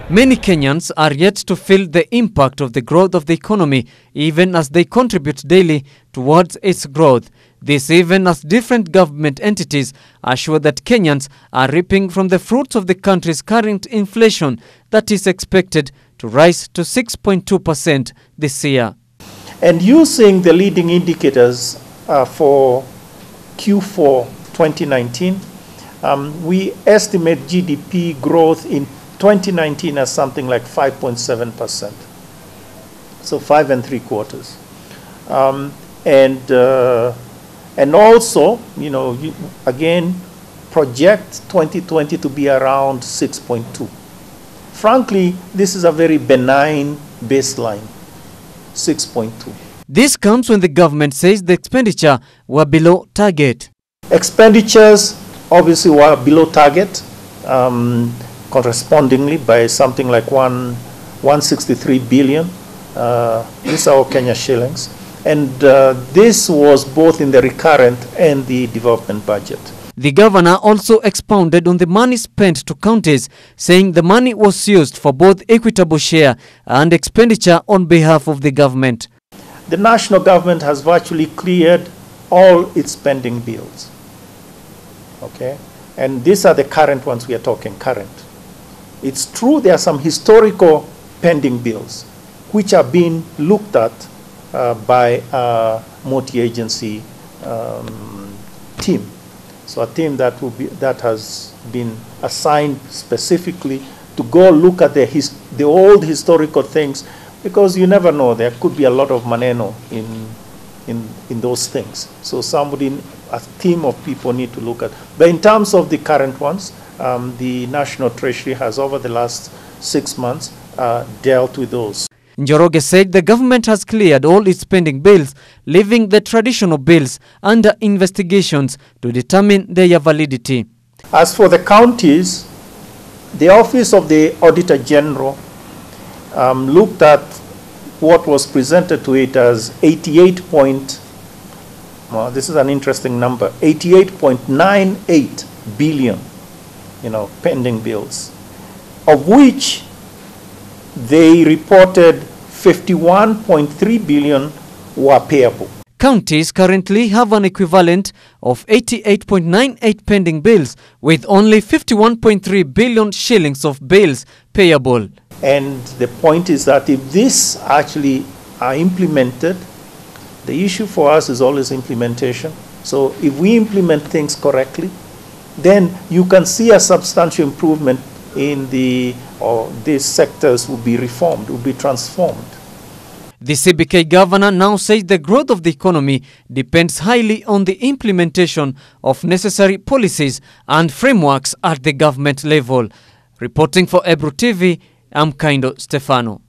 Many Kenyans are yet to feel the impact of the growth of the economy, even as they contribute daily towards its growth. This even as different government entities are sure that Kenyans are reaping from the fruits of the country's current inflation that is expected to rise to 6.2% this year. And using the leading indicators for Q4 2019, we estimate GDP growth in 2019 as something like 5.7%, so 5 3/4. And also, again, project 2020 to be around 6.2. Frankly, this is a very benign baseline, 6.2. This comes when the government says the expenditure were below target. Expenditures obviously were below target, correspondingly by something like 163 billion. These are all Kenya shillings. And this was both in the recurrent and the development budget. The governor also expounded on the money spent to counties, saying the money was used for both equitable share and expenditure on behalf of the government. The national government has virtually cleared all its spending bills. Okay? And these are the current ones we are talking current. It's true there are some historical pending bills which are being looked at by a multi-agency team. So a team that has been assigned specifically to go look at the old historical things, because you never know, there could be a lot of maneno in those things. So a team of people need to look at. But in terms of the current ones, the National Treasury has over the last 6 months dealt with those. Njoroge said the government has cleared all its pending bills, leaving the traditional bills under investigations to determine their validity. As for the counties, the Office of the Auditor General looked at what was presented to it as 88.98 billion, pending bills, of which they reported 51.3 billion were payable. Counties currently have an equivalent of 88.98 pending bills, with only 51.3 billion shillings of bills payable. And the point is that if these actually are implemented, the issue for us is always implementation. So if we implement things correctly, then you can see a substantial improvement in these sectors will be reformed, will be transformed. The CBK governor now says the growth of the economy depends highly on the implementation of necessary policies and frameworks at the government level. Reporting for Ebru TV, I'm Kaindo Stefano.